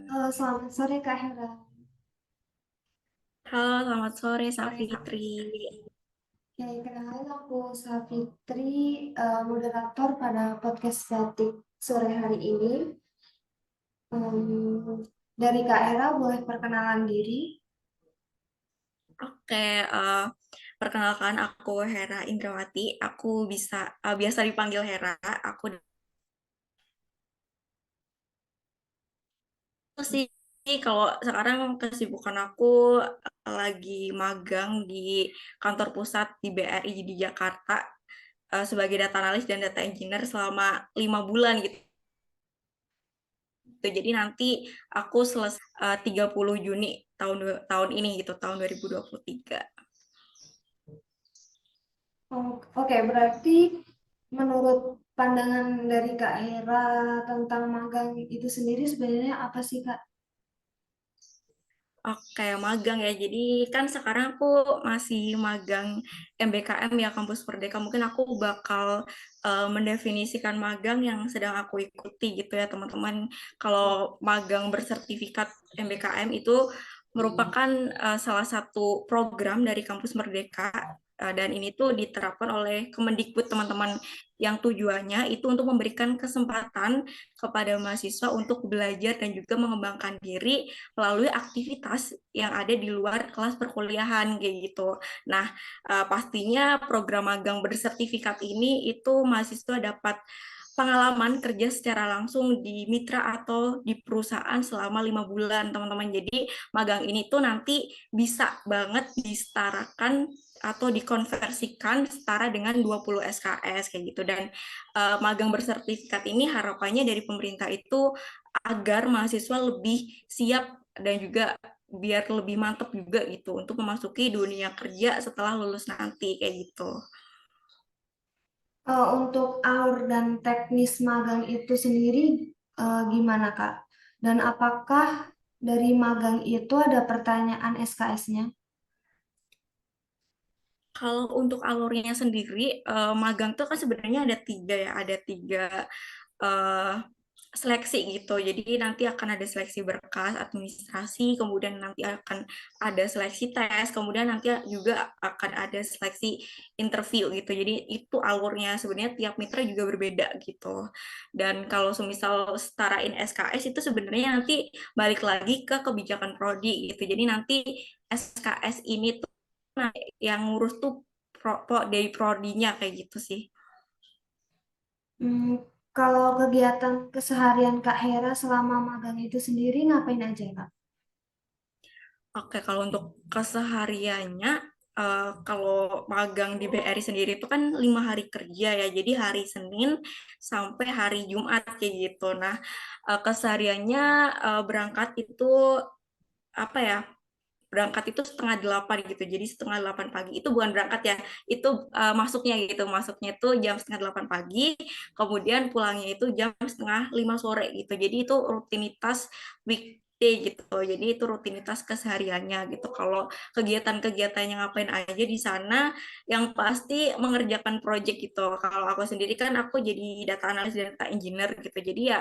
Selamat sore Kak Hera. Halo, selamat sore Sore Kak. Safitri. Ya, kenalin aku Savitri, moderator pada podcast Batik sore hari ini. Dari Kak Hera boleh perkenalan diri. Oke, perkenalkan aku Hera Indrawati. Aku biasa dipanggil Hera. Aku sih kalau sekarang kesibukan aku lagi magang di kantor pusat di BRI di Jakarta sebagai data analis dan data engineer selama 5 bulan gitu. Jadi nanti aku selesai 30 Juni tahun ini gitu, tahun 2023. Oke, berarti menurut pandangan dari Kak Hera tentang magang itu sendiri sebenarnya apa sih Kak? Oke, magang ya. Jadi kan sekarang aku masih magang MBKM ya, Kampus Merdeka. Mungkin aku bakal mendefinisikan magang yang sedang aku ikuti gitu ya, teman-teman. Kalau magang bersertifikat MBKM itu merupakan salah satu program dari Kampus Merdeka. Dan ini tuh diterapkan oleh Kemendikbud, teman-teman, yang tujuannya itu untuk memberikan kesempatan kepada mahasiswa untuk belajar dan juga mengembangkan diri melalui aktivitas yang ada di luar kelas perkuliahan kayak gitu. Nah, pastinya program magang bersertifikat ini itu mahasiswa dapat pengalaman kerja secara langsung di mitra atau di perusahaan selama 5 bulan, teman-teman. Jadi magang ini tuh nanti bisa banget disetarakan atau dikonversikan setara dengan 20 SKS kayak gitu. Dan magang bersertifikat ini harapannya dari pemerintah itu agar mahasiswa lebih siap dan juga biar lebih mantap juga gitu untuk memasuki dunia kerja setelah lulus nanti kayak gitu. Untuk alur dan teknis magang itu sendiri gimana Kak? Dan apakah dari magang itu ada pertanyaan SKS-nya? Kalau untuk alurnya sendiri, magang tuh kan sebenarnya ada tiga ya, ada tiga eh, seleksi gitu. Jadi nanti akan ada seleksi berkas, administrasi, kemudian nanti akan ada seleksi tes, kemudian nanti juga akan ada seleksi interview gitu. Jadi itu alurnya sebenarnya tiap mitra juga berbeda gitu. Dan kalau semisal setarain SKS itu sebenarnya nanti balik lagi ke kebijakan prodi gitu. Jadi nanti SKS ini tuh nah, yang ngurus tuh dari prodinya kayak gitu sih. Hmm, Kalau kegiatan keseharian Kak Hera selama magang itu sendiri ngapain aja Kak? Oke, kalau untuk kesehariannya, kalau magang di BRI sendiri itu kan 5 hari kerja ya, jadi hari Senin sampai hari Jumat kayak gitu. Nah, kesehariannya berangkat itu apa ya? Berangkat itu setengah 8 gitu, jadi setengah 8 pagi itu bukan berangkat ya, itu masuknya gitu, masuknya itu jam setengah 8 pagi, kemudian pulangnya itu jam setengah 5 sore gitu, jadi itu rutinitas weekday gitu, jadi itu rutinitas kesehariannya gitu. Kalau kegiatan-kegiatannya ngapain aja di sana, yang pasti mengerjakan project gitu. Kalau aku sendiri kan aku jadi data analis dan data engineer gitu, jadi ya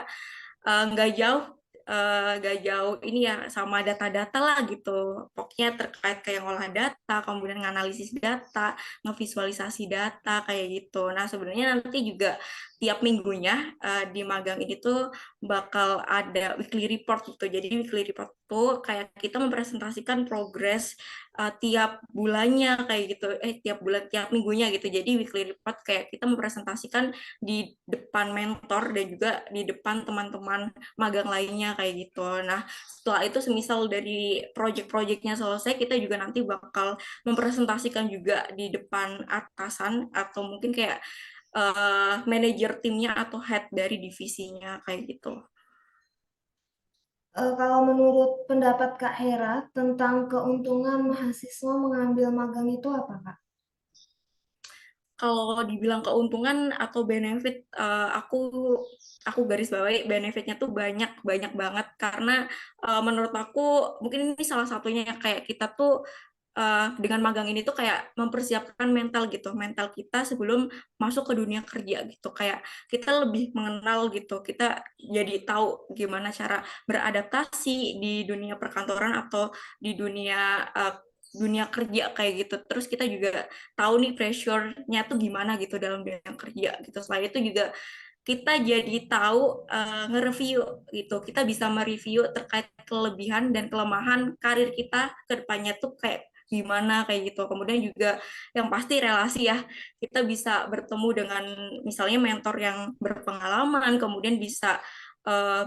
nggak jauh nggak jauh ini ya sama data-data lah gitu. Pokoknya terkait kayak ngolah data, kemudian nganalisis data, ngevisualisasi data kayak gitu. Nah, sebenarnya nanti juga tiap minggunya di magang ini tuh bakal ada weekly report gitu. Jadi weekly report tuh kayak kita mempresentasikan progres tiap bulannya kayak gitu. Tiap bulan, tiap minggunya gitu. Jadi weekly report kayak kita mempresentasikan di depan mentor dan juga di depan teman-teman magang lainnya kayak gitu. Nah, setelah itu semisal dari project-projectnya selesai, kita juga nanti bakal mempresentasikan juga di depan atasan atau mungkin kayak manajer timnya atau head dari divisinya kayak gitu. Kalau menurut pendapat Kak Hera tentang keuntungan mahasiswa mengambil magang itu apa Kak? Kalau dibilang keuntungan atau benefit, aku garis bawahi benefitnya tuh banyak banyak banget karena menurut aku mungkin ini salah satunya ya, kayak kita tuh dengan magang ini tuh kayak mempersiapkan mental gitu, mental kita sebelum masuk ke dunia kerja gitu. Kayak kita lebih mengenal gitu, kita jadi tahu gimana cara beradaptasi di dunia perkantoran atau di dunia kerja kayak gitu. Terus kita juga tahu nih pressure-nya tuh gimana gitu dalam dunia kerja gitu. Selain itu juga kita jadi tahu nge-review gitu. Kita bisa mereview terkait kelebihan dan kelemahan karir kita ke depannya tuh kayak gimana kayak gitu. Kemudian juga yang pasti relasi ya. Kita bisa bertemu dengan misalnya mentor yang berpengalaman, kemudian bisa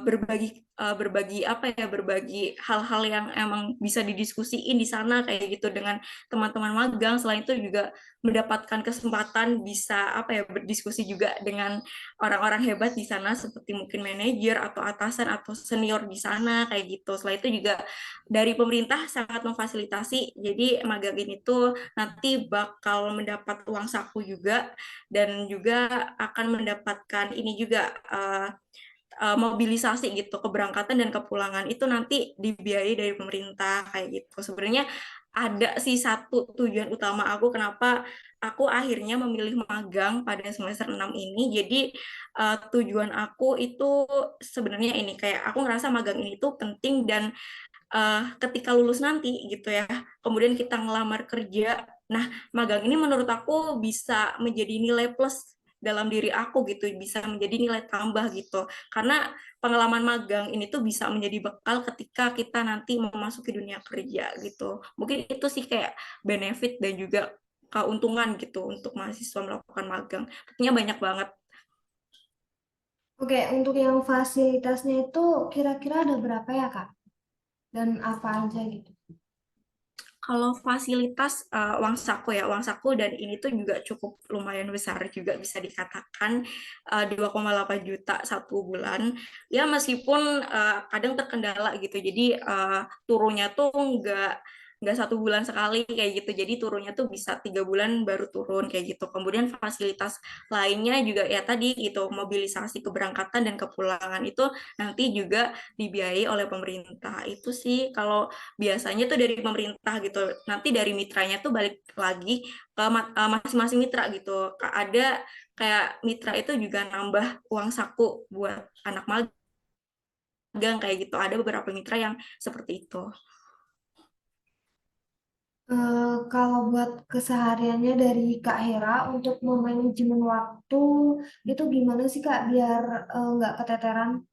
berbagi apa ya, berbagi hal-hal yang emang bisa didiskusiin di sana kayak gitu dengan teman-teman magang. Selain itu juga mendapatkan kesempatan bisa apa ya, berdiskusi juga dengan orang-orang hebat di sana seperti mungkin manajer atau atasan atau senior di sana kayak gitu. Setelah itu juga dari pemerintah sangat memfasilitasi. Jadi magang ini tuh nanti bakal mendapat uang saku juga dan juga akan mendapatkan ini juga mobilisasi gitu, keberangkatan dan kepulangan itu nanti dibiayai dari pemerintah kayak gitu. Sebenarnya ada sih satu tujuan utama aku kenapa aku akhirnya memilih magang pada semester 6 ini. Jadi tujuan aku itu sebenarnya ini kayak aku ngerasa magang ini tuh penting dan ketika lulus nanti gitu ya, kemudian kita ngelamar kerja. Nah, magang ini menurut aku bisa menjadi nilai plus dalam diri aku gitu, bisa menjadi nilai tambah gitu. Karena pengalaman magang ini tuh bisa menjadi bekal ketika kita nanti memasuki dunia kerja gitu. Mungkin itu sih kayak benefit dan juga keuntungan gitu untuk mahasiswa melakukan magang. Tentunya banyak banget. Oke, untuk yang fasilitasnya itu kira-kira ada berapa ya, Kak? Dan apa aja gitu? Kalau fasilitas uang saku ya, uang saku dan ini tuh juga cukup lumayan besar juga bisa dikatakan 2,8 juta satu bulan. Ya meskipun kadang terkendala gitu, jadi turunnya tuh nggak 1 bulan sekali kayak gitu, jadi turunnya tuh bisa 3 bulan baru turun kayak gitu. Kemudian fasilitas lainnya juga ya tadi itu mobilisasi keberangkatan dan kepulangan itu nanti juga dibiayai oleh pemerintah. Itu sih kalau biasanya tuh dari pemerintah gitu. Nanti dari mitranya tuh balik lagi ke masing-masing mitra gitu. Ada kayak mitra itu juga nambah uang saku buat anak magang kayak gitu. Ada beberapa mitra yang seperti itu. Kalau buat kesehariannya dari Kak Hera untuk memanajemen waktu itu gimana sih Kak biar nggak keteteran?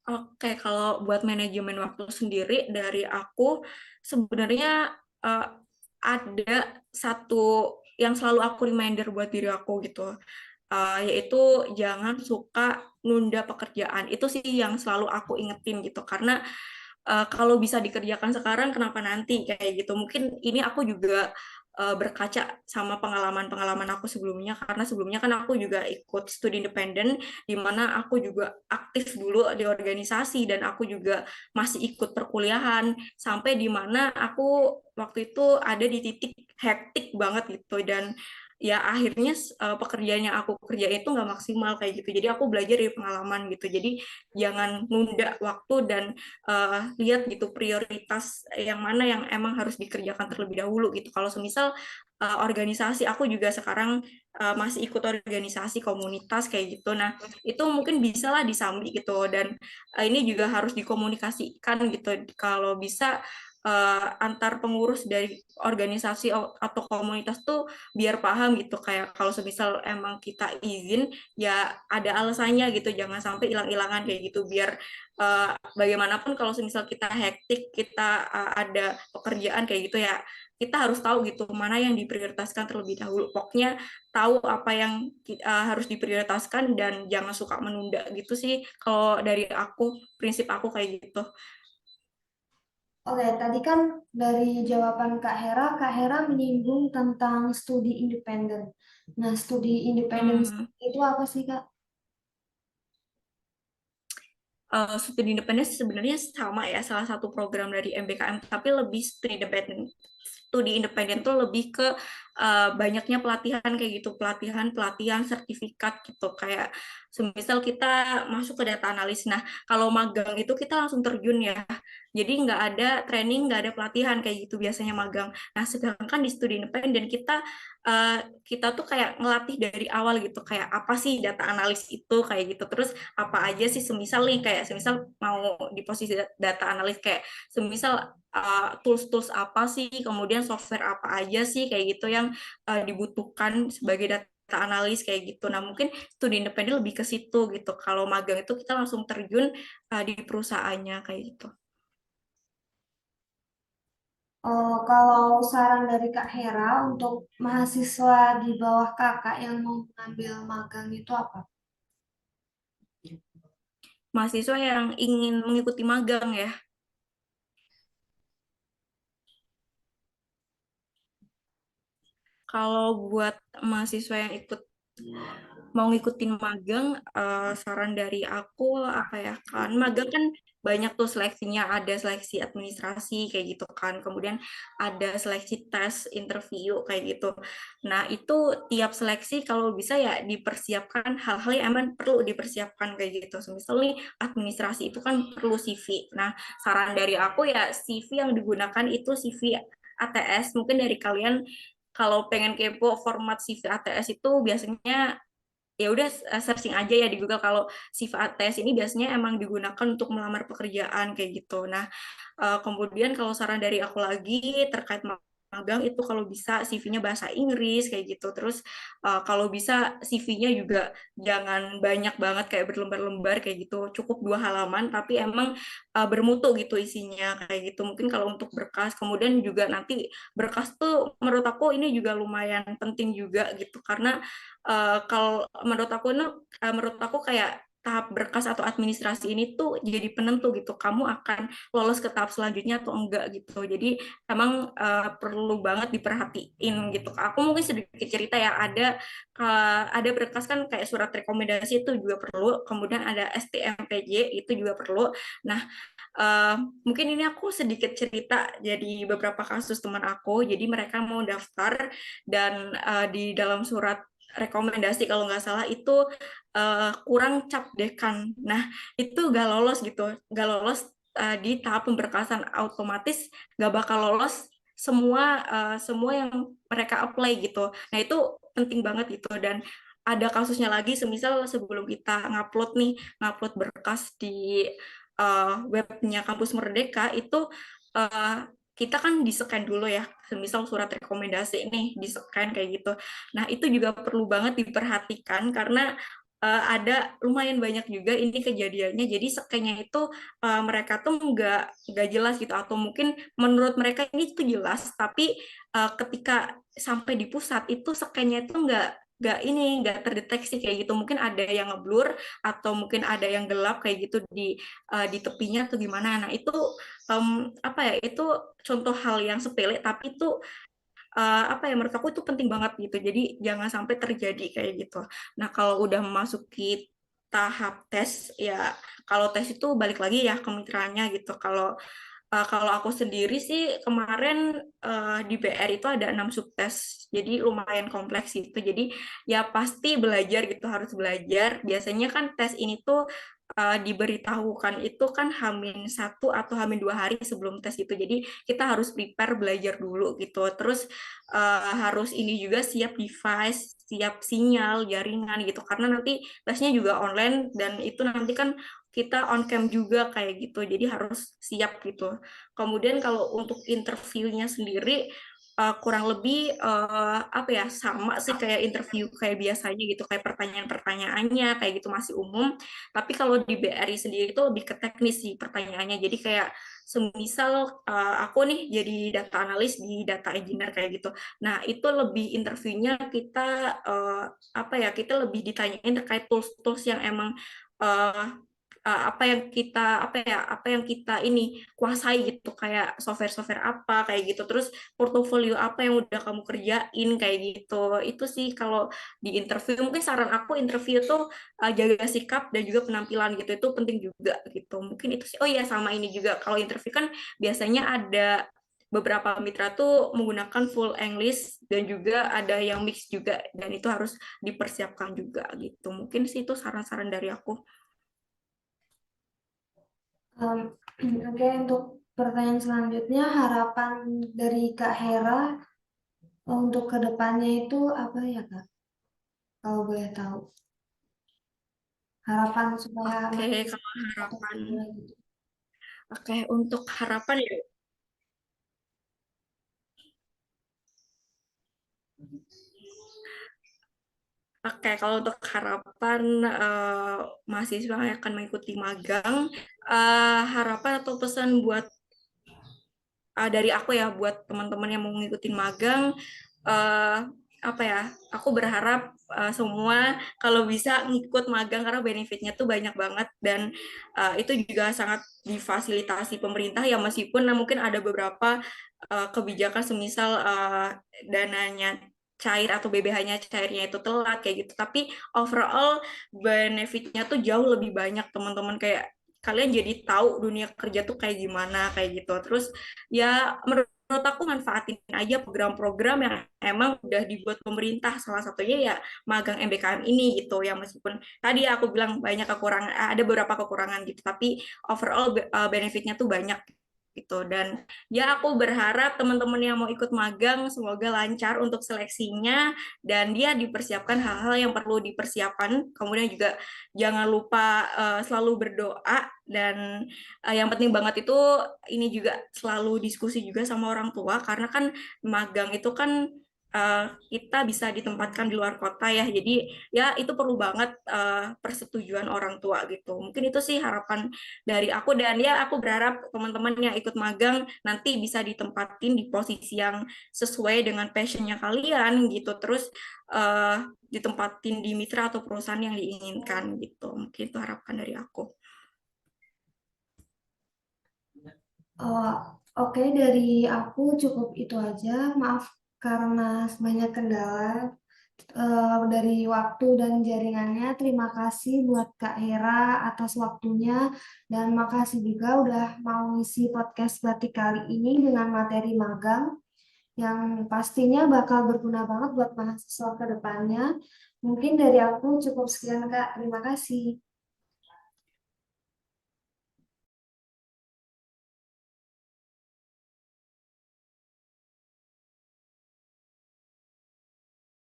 Oke, kalau buat manajemen waktu sendiri dari aku sebenarnya uh, ada satu yang selalu aku reminder buat diri aku gitu. Yaitu jangan suka nunda pekerjaan. Itu sih yang selalu aku ingetin gitu. Karena kalau bisa dikerjakan sekarang, kenapa nanti kayak gitu. Mungkin ini aku juga berkaca sama pengalaman-pengalaman aku sebelumnya. Karena sebelumnya kan aku juga ikut studi independen, di mana aku juga aktif dulu di organisasi, dan aku juga masih ikut perkuliahan. Sampai di mana aku waktu itu ada di titik hektik banget gitu. Dan ya akhirnya pekerjaan yang aku kerjain itu nggak maksimal kayak gitu. Jadi aku belajar dari pengalaman gitu. Jadi jangan nunda waktu dan lihat gitu prioritas yang mana yang emang harus dikerjakan terlebih dahulu gitu. Kalau semisal organisasi, aku juga sekarang masih ikut organisasi komunitas kayak gitu. Nah, itu mungkin bisa lah disambi gitu dan ini juga harus dikomunikasikan gitu. Kalau bisa antar pengurus dari organisasi atau komunitas tuh biar paham gitu, kayak kalau semisal emang kita izin ya ada alasannya gitu, jangan sampai hilang-hilangan kayak gitu, biar bagaimanapun kalau semisal kita hektik, kita ada pekerjaan kayak gitu ya, kita harus tahu gitu mana yang diprioritaskan terlebih dahulu. Pokoknya tahu apa yang harus diprioritaskan dan jangan suka menunda gitu sih. Kalau dari aku, prinsip aku kayak gitu. Oke, tadi kan dari jawaban Kak Hera menyinggung tentang studi independen. Nah, studi independen Hmm. itu apa sih Kak? Studi independen sebenarnya sama ya, salah satu program dari MBKM, tapi lebih studi independen. Studi independen tuh lebih ke banyaknya pelatihan kayak gitu, pelatihan sertifikat gitu, kayak semisal kita masuk ke data analis. Nah, kalau magang itu kita langsung terjun ya, jadi nggak ada training, nggak ada pelatihan kayak gitu biasanya magang. Nah, sedangkan di studi independen kita tuh kayak ngelatih dari awal gitu, kayak apa sih data analis itu kayak gitu, terus apa aja sih semisal nih, kayak semisal mau di posisi data analis, kayak semisal tools-tools apa sih, kemudian software apa aja sih kayak gitu yang dibutuhkan sebagai data analis kayak gitu. Nah, mungkin studi independen lebih ke situ gitu. Kalau magang itu kita langsung terjun di perusahaannya kayak gitu. Kalau saran dari Kak Hera untuk mahasiswa di bawah Kakak yang mau mengambil magang itu apa? Mahasiswa yang ingin mengikuti magang ya. Kalau buat mahasiswa yang mau ngikutin magang, saran dari aku apa ya, kan magang kan banyak tuh seleksinya, ada seleksi administrasi kayak gitu kan, kemudian ada seleksi tes interview kayak gitu. Nah, itu tiap seleksi kalau bisa ya dipersiapkan hal-hal yang emang perlu dipersiapkan kayak gitu. Misal nih administrasi itu kan perlu CV. Nah, saran dari aku ya CV yang digunakan itu CV ATS. Mungkin dari kalian kalau pengen kepo format CV ATS itu biasanya ya udah searching aja ya di Google. Kalau CV ATS ini biasanya emang digunakan untuk melamar pekerjaan kayak gitu. Nah, kemudian kalau saran dari aku lagi terkait magang itu kalau bisa CV-nya bahasa Inggris kayak gitu. Terus kalau bisa CV-nya juga jangan banyak banget kayak berlembar-lembar kayak gitu. Cukup 2 halaman tapi emang bermutu gitu isinya kayak gitu. Mungkin kalau untuk berkas, kemudian juga nanti berkas tuh menurut aku ini juga lumayan penting juga gitu, karena kalau menurut aku kayak tahap berkas atau administrasi ini tuh jadi penentu gitu, kamu akan lolos ke tahap selanjutnya atau enggak gitu. Jadi emang perlu banget diperhatiin gitu. Aku mungkin sedikit cerita ya, ada berkas kan kayak surat rekomendasi itu juga perlu, kemudian ada STMPJ itu juga perlu. Nah, uh, mungkin ini aku sedikit cerita jadi beberapa kasus teman aku. Jadi mereka mau daftar dan di dalam surat rekomendasi kalau nggak salah itu kurang cap dekan. Nah, itu nggak lolos gitu, nggak lolos di tahap pemberkasan, otomatis nggak bakal lolos semua yang mereka apply gitu. Nah, itu penting banget gitu. Dan ada kasusnya lagi, semisal sebelum kita ngupload berkas di webnya Kampus Merdeka itu kita kan di-scan dulu ya, misal surat rekomendasi ini di-scan kayak gitu. Nah, itu juga perlu banget diperhatikan karena ada lumayan banyak juga ini kejadiannya. Jadi scan-nya itu mereka tuh nggak jelas gitu, atau mungkin menurut mereka ini tuh jelas, tapi ketika sampai di pusat itu scan-nya itu nggak terdeteksi kayak gitu. Mungkin ada yang ngeblur atau mungkin ada yang gelap kayak gitu di tepinya atau gimana. Nah, itu apa ya, itu contoh hal yang sepele tapi itu apa ya, menurut aku itu penting banget gitu. Jadi jangan sampai terjadi kayak gitu. Nah, kalau udah memasuki tahap tes ya, kalau tes itu balik lagi ya ke mitranya gitu. Kalau aku sendiri sih kemarin di BR itu ada 6 subtes, jadi lumayan kompleks gitu. Jadi ya pasti belajar gitu, harus belajar. Biasanya kan tes ini tuh diberitahukan itu kan H-1 atau H-2 hari sebelum tes itu. Jadi kita harus prepare belajar dulu gitu. Terus harus ini juga siap device, siap sinyal, jaringan gitu. Karena nanti tesnya juga online dan itu nanti kan kita on cam juga kayak gitu, jadi harus siap gitu. Kemudian kalau untuk interviewnya sendiri kurang lebih apa ya, sama sih kayak interview kayak biasanya gitu, kayak pertanyaan-pertanyaannya kayak gitu masih umum. Tapi kalau di BRI sendiri itu lebih ke teknis sih pertanyaannya. Jadi kayak semisal aku nih jadi data analis di data engineer kayak gitu. Nah, itu lebih interviewnya kita apa ya, kita lebih ditanyain terkait tools-tools yang emang apa yang kita ini kuasai gitu, kayak software-software apa kayak gitu, terus portofolio apa yang udah kamu kerjain kayak gitu. Itu sih kalau di interview. Mungkin saran aku interview tuh jaga sikap dan juga penampilan gitu, itu penting juga gitu. Mungkin itu sih. Oh iya, sama ini juga, kalau interview kan biasanya ada beberapa mitra tuh menggunakan full English dan juga ada yang mix juga dan itu harus dipersiapkan juga gitu. Mungkin sih itu saran-saran dari aku. Em, Oke, untuk pertanyaan selanjutnya, harapan dari Kak Hera untuk kedepannya itu apa ya, Kak? Kalau boleh tahu. Harapan supaya Oke, makin kalau atau harapan. gimana gitu. Oke, untuk harapan ya. Oke, kalau untuk harapan mahasiswa yang akan mengikuti magang, harapan atau pesan buat dari aku ya buat teman-teman yang mau ngikutin magang, uh, apa ya? Aku berharap semua kalau bisa ngikut magang karena benefitnya tuh banyak banget dan itu juga sangat difasilitasi pemerintah ya meskipun mungkin ada beberapa kebijakan semisal dananya cair atau BBH-nya cairnya itu telat kayak gitu. Tapi overall benefitnya tuh jauh lebih banyak teman-teman kayak kalian jadi tahu dunia kerja tuh kayak gimana kayak gitu. Terus ya menurut aku manfaatin aja program-program yang emang udah dibuat pemerintah salah satunya ya magang MBKM ini gitu ya meskipun tadi aku bilang banyak kekurangan ada beberapa kekurangan gitu tapi overall benefitnya tuh banyak gitu dan ya aku berharap teman-teman yang mau ikut magang semoga lancar untuk seleksinya dan dia dipersiapkan hal-hal yang perlu dipersiapkan kemudian juga jangan lupa selalu berdoa dan yang penting banget itu ini juga selalu diskusi juga sama orang tua karena kan magang itu kan kita bisa ditempatkan di luar kota ya jadi ya itu perlu banget persetujuan orang tua gitu mungkin itu sih harapan dari aku dan ya aku berharap teman-teman yang ikut magang nanti bisa ditempatin di posisi yang sesuai dengan passionnya kalian gitu terus ditempatin di mitra atau perusahaan yang diinginkan gitu mungkin itu harapan dari aku. Oh, oke, dari aku cukup itu aja. Maaf karena banyak kendala dari waktu dan jaringannya. Terima kasih buat Kak Hera atas waktunya dan makasih juga udah mau ngisi podcast Batik kali ini dengan materi magang yang pastinya bakal berguna banget buat mahasiswa ke depannya. Mungkin dari aku cukup sekian, Kak. Terima kasih.